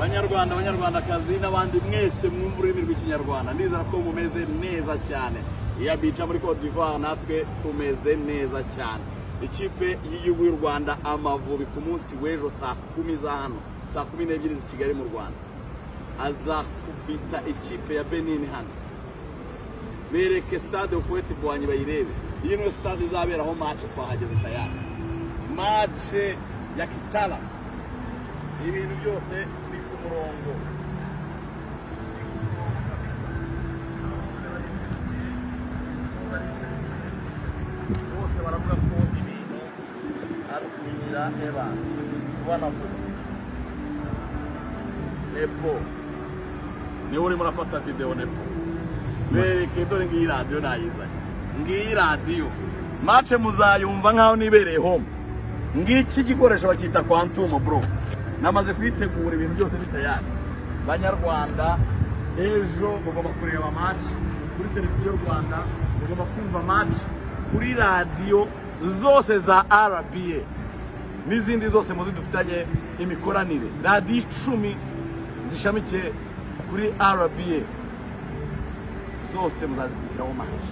Banyarwanda banyarwandakazi n'abandi mwese mwumva ururimi rw'ikinyarwanda ndizera ko mumeze neza cyane. Iya bijja muri Cote d'Ivoire natwe tumeze neza cyane. Ikipe y'igihugu y'u Rwanda Amavubi ku munsi w'ejo saa 10 za hano saa 12 z'i Kigali mu Rwanda azakubita ikipe ya Benin hano. Bereke stade Ufweti Bwanyi bayirebe. Iyi niyo stade izaberaho match twahageze tayari. Match ya Kitala. Ibintu byose ni ku murongo. Bose baravuga ko ibintu ari kubinyira eba. Ubona ko Nepo niwe urimo urafata video Nepo. Bereke dore ngiyi radio nayizanye. Ngiyi radio match muzayumva nkaho nibereye home. Ngiki gikoresho bakita quantum bro. Namaze kwitegura ibintu byose bitayari. Banyarwanda ejo mugomba kureba match kuri televiziyo Rwanda, mugomba kumva match kuri radio zose za RBA n'izindi zose muzi dufitanye imikoranire. Radio 10 zishamikiye kuri RBA zose muzazikurikiraho match.